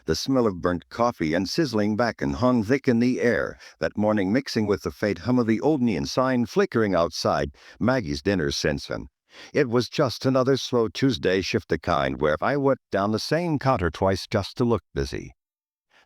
The smell of burnt coffee and sizzling bacon hung thick in the air, that morning mixing with the faint hum of the old neon sign flickering outside Maggie's dinner since then. It was just another slow Tuesday shift the kind where I went down the same counter twice just to look busy.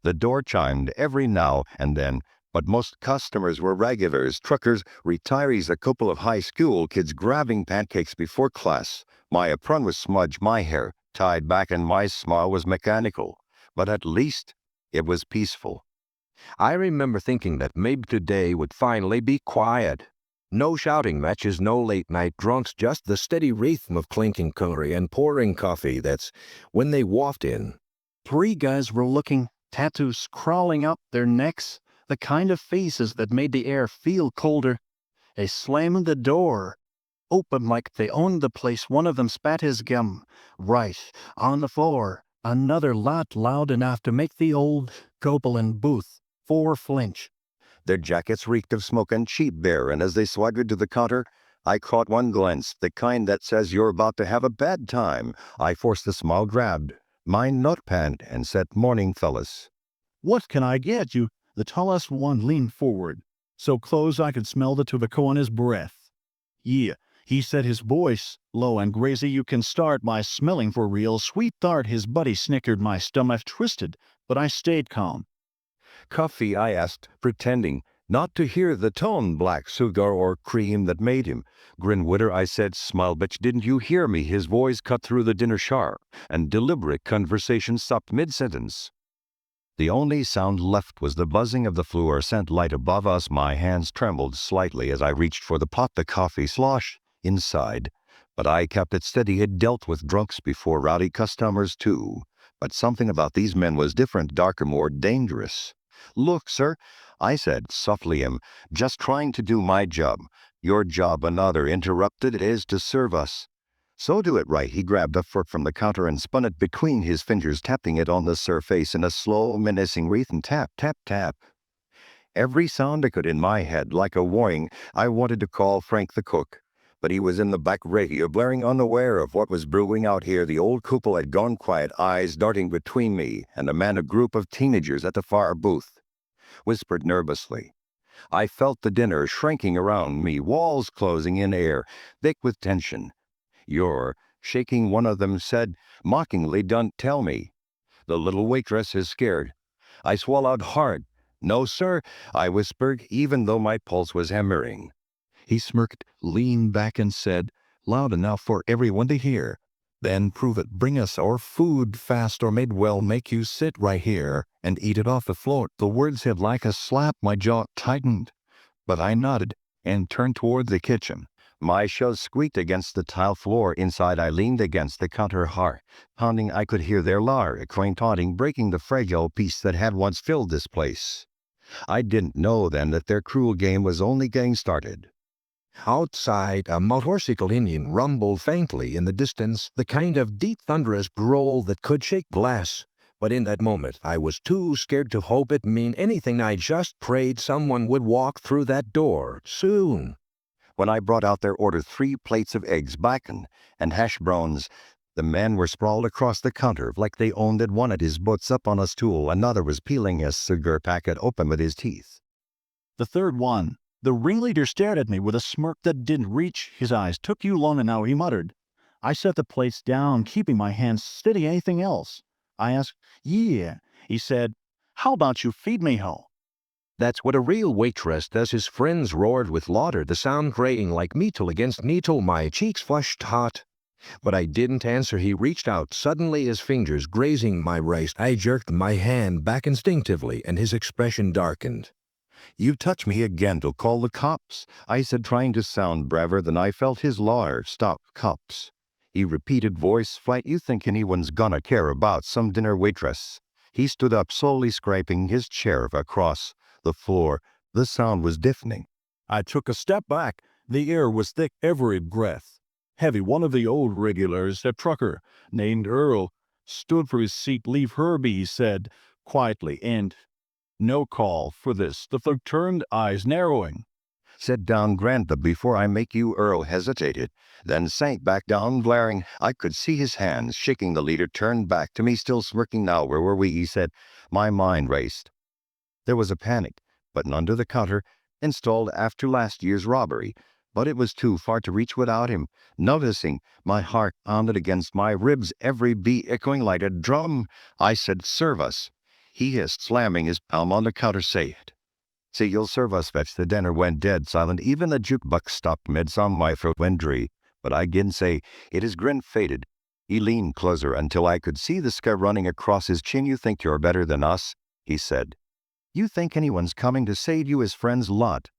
The door chimed every now and then, but most customers were regulars, truckers, retirees, a couple of high school kids grabbing pancakes before class. My apron was smudged, my hair tied back, and my smile was mechanical. But at least it was peaceful. I remember thinking that maybe today would finally be quiet. No shouting matches, no late-night drunks, just the steady rhythm of clinking cutlery and pouring coffee. That's when they walked in. 3 guys were looking, tattoos crawling up their necks, the kind of faces that made the air feel colder. They slammed the door open like they owned the place. One of them spat his gum right on the floor. Another laughed loud enough to make the old Gobelin booth flinch. Their jackets reeked of smoke and cheap beer, and as they swaggered to the counter, I caught one glance, the kind that says you're about to have a bad time. I forced a smile, grabbed my notepad, and said, "Morning, fellas." "What can I get you?" The tallest one leaned forward, so close I could smell the tobacco on his breath. "Yeah," he said, his voice low and grazy. "You can start by smelling for real sweet tart." His buddy snickered. My stomach twisted, but I stayed calm. "Coffee?" I asked, pretending not to hear the tone. "Black, sugar, or cream?" That made him grin wider. I said, "Smile, bitch, didn't you hear me?" His voice cut through the dinner sharp, and deliberate conversation stopped mid-sentence. The only sound left was the buzzing of the fluorescent light above us. My hands trembled slightly as I reached for the pot. The coffee sloshed inside, but I kept it steady. Had dealt with drunks before, rowdy customers too, but something about these men was different, darker, more dangerous. "Look, sir," I said softly, "I'm just trying to do my job." "Your job," another interrupted, "is to serve us." "So do it right." He grabbed a fork from the counter and spun it between his fingers, tapping it on the surface in a slow, menacing rhythm. Tap, tap, tap. Every sound I could in my head, like a warning. I wanted to call Frank the cook, but he was in the back radio, blaring, unaware of what was brewing out here. The old couple had gone quiet, eyes darting between me and a group of teenagers at the far booth. Whispered nervously. I felt the dinner shrinking around me, walls closing in, air thick with tension. "You're shaking," one of them said mockingly. "Don't tell me the little waitress is scared." I swallowed hard. "No, sir," I whispered, even though my pulse was hammering. He smirked, leaned back, and said, loud enough for everyone to hear, "Then prove it. Bring us our food fast, or we'll make you sit right here and eat it off the floor." The words hit like a slap. My jaw tightened, but I nodded and turned toward the kitchen. My shoes squeaked against the tile floor inside. I leaned against the counter, heart pounding. I could hear their laughter, quaint taunting, breaking the fragile peace that had once filled this place. I didn't know then that their cruel game was only getting started. Outside, a motorcycle engine rumbled faintly in the distance, the kind of deep thunderous growl that could shake glass. But in that moment, I was too scared to hope it meant anything. I just prayed someone would walk through that door soon. When I brought out their order, 3 plates of eggs, bacon, and hash browns, the men were sprawled across the counter like they owned it. One had his boots up on a stool, another was peeling a cigar packet open with his teeth. The third one, the ringleader, stared at me with a smirk that didn't reach his eyes. "Took you long enough," he muttered. I set the plates down, keeping my hands steady. "Anything else?" I asked. "Yeah," he said. "How about you feed me, ho?" That's what a real waitress does. His friends roared with laughter, the sound grating like metal against metal. My cheeks flushed hot, but I didn't answer. He reached out suddenly, his fingers grazing my wrist. I jerked my hand back instinctively, and his expression darkened. "You touch me again to call the cops," I said, trying to sound braver than I felt his lawyer. "Stop, cops," he repeated, voice flat. "You think anyone's gonna care about some dinner waitress?" He stood up, slowly scraping his chair across the floor. The sound was deafening. I took a step back. The air was thick, every breath heavy. One of the old regulars, a trucker named Earl, stood for his seat. "Leave Herbie," he said quietly, "and no call for this." The folk turned, eyes narrowing. "Sit down, Grandpa, before I make you." Earl hesitated, then sank back down, glaring. I could see his hands shaking. The leader turned back to me, still smirking. "Now, where were we?" he said. My mind raced. There was a panic button under the counter, installed after last year's robbery, but it was too far to reach without him. Noticing, my heart pounded against my ribs, every beat echoing like a drum. I said, "Serve us." He hissed, slamming his palm on the counter. "Say it. Say you'll serve us." Fetch. The dinner went dead silent. Even the jukebox stopped mid-song. My throat went dry, but I didn't say it. His grin faded. He leaned closer until I could see the scar running across his chin. "You think you're better than us?" he said. "You think anyone's coming to save you, his friends lot?"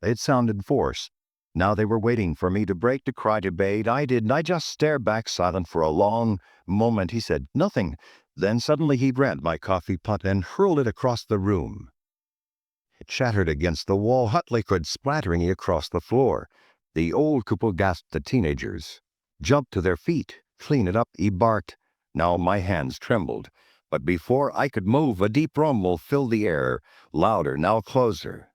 It sounded forced. Now they were waiting for me to break. The cry debate. I didn't. I just stared back, silent for a long moment. He said nothing. Then suddenly he grabbed my coffee pot and hurled it across the room. It shattered against the wall, hot liquid splattering across the floor. The old couple gasped. The teenagers jumped to their feet. "Clean it up," he barked. Now my hands trembled. But before I could move, a deep rumble filled the air, louder, now closer.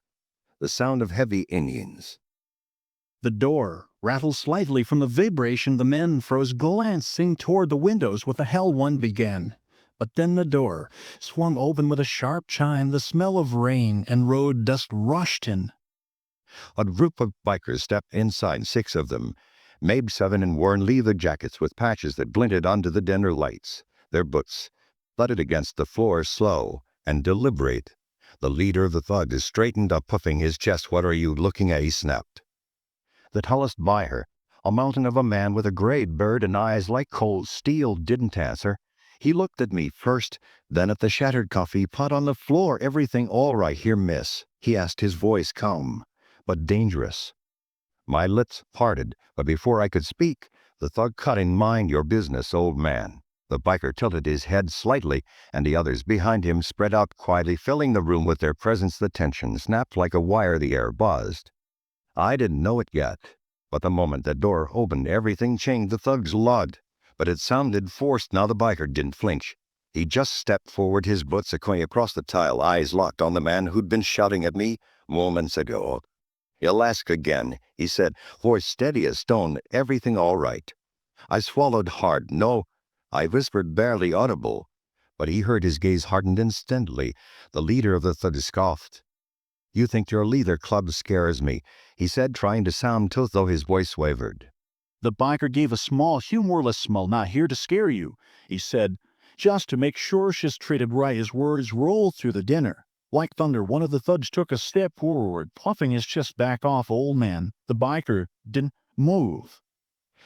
The sound of heavy Indians. The door rattled slightly from the vibration. The men froze, glancing toward the windows. What the hell? One began. But then the door swung open with a sharp chime. The smell of rain and road dust rushed in. A group of bikers stepped inside, 6 of them, maybe 7, and worn leather jackets with patches that glinted under the dinner lights. Their boots thudded against the floor, slow and deliberate. The leader of the thugs straightened up, puffing his chest. "What are you looking at?" he snapped. The tallest buyer, a mountain of a man with a gray beard and eyes like cold steel, didn't answer. He looked at me first, then at the shattered coffee pot on the floor. "Everything all right here, miss?" he asked, his voice calm but dangerous. My lips parted, but before I could speak, the thug cut in. "Mind your business, old man." The biker tilted his head slightly, and the others behind him spread out quietly, filling the room with their presence. The tension snapped like a wire. The air buzzed. I didn't know it yet, but the moment the door opened, everything changed. The thugs logged, but it sounded forced. Now the biker didn't flinch. He just stepped forward, his boots echoing across the tile, eyes locked on the man who'd been shouting at me moments ago. "He'll ask again," he said, voice steady as stone. "Everything all right?" I swallowed hard. "No," I whispered, barely audible. But he heard. His gaze hardened instantly. The leader of the thugs scoffed. "You think your leather club scares me," he said, trying to sound tough, though his voice wavered. The biker gave a small, humorless smile. "Not here to scare you," he said, "just to make sure she's treated right." His words rolled through the dinner like thunder. One of the thugs took a step forward, puffing his chest. "Back off, old man." The biker didn't move.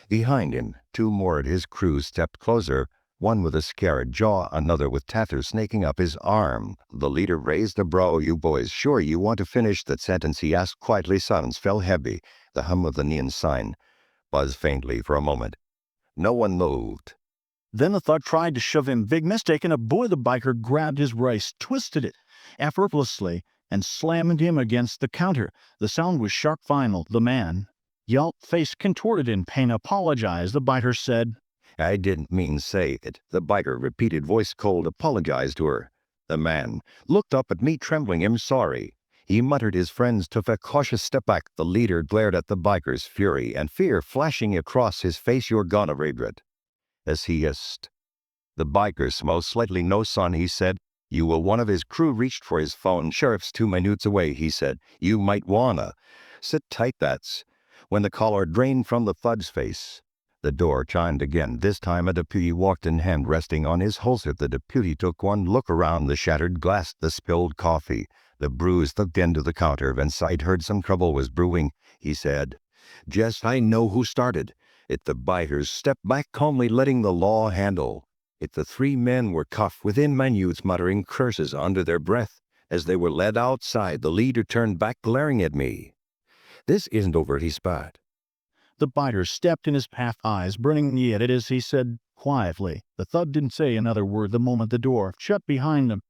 Behind him, 2 more of his crew stepped closer, one with a scared jaw, another with tatters snaking up his arm. The leader raised a brow. "You boys sure you want to finish that sentence?" he asked quietly. Silence fell heavy. The hum of the neon sign buzzed faintly for a moment. No one moved. Then the thug tried to shove him. Big mistake. And a boy, the biker grabbed his wrist, twisted it effortlessly, and slammed him against the counter. The sound was sharp, final. The man yelped, face contorted in pain. "Apologize," the biker said. "I didn't mean say it," the biker repeated, voice cold. "Apologize to her." The man looked up at me, trembling. "I'm sorry." He muttered. His friends took a cautious step back. The leader glared at the biker's, fury and fear flashing across his face. "You're gonna regret," as he hissed. The biker smiled slightly. "No, son," he said. "You will." One of his crew reached for his phone. "Sheriff's 2 minutes away," he said. "You might wanna sit tight." That's when the color drained from the thug's face. The door chimed again. This time a deputy walked in, hand resting on his holster. The deputy took one look around the shattered glass, the spilled coffee, the bruised thugged end of the counter, and sighed. "Heard some trouble was brewing," he said. "Jess, I know who started it." The biters stepped back calmly, letting the law handle it. The 3 men were cuffed within minutes, muttering curses under their breath as they were led outside. The leader turned back, glaring at me. "This isn't over," he spat. The biter stepped in his path, eyes burning. "Yet it is," he said quietly. The thug didn't say another word the moment the door shut behind him.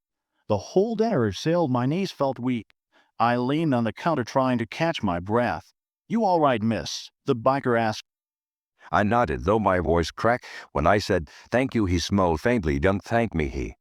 The whole dinner sailed. My knees felt weak. I leaned on the counter, trying to catch my breath. "You all right, miss?" the biker asked. I nodded, though my voice cracked. When I said, "Thank you," he smiled faintly. "Don't thank me," he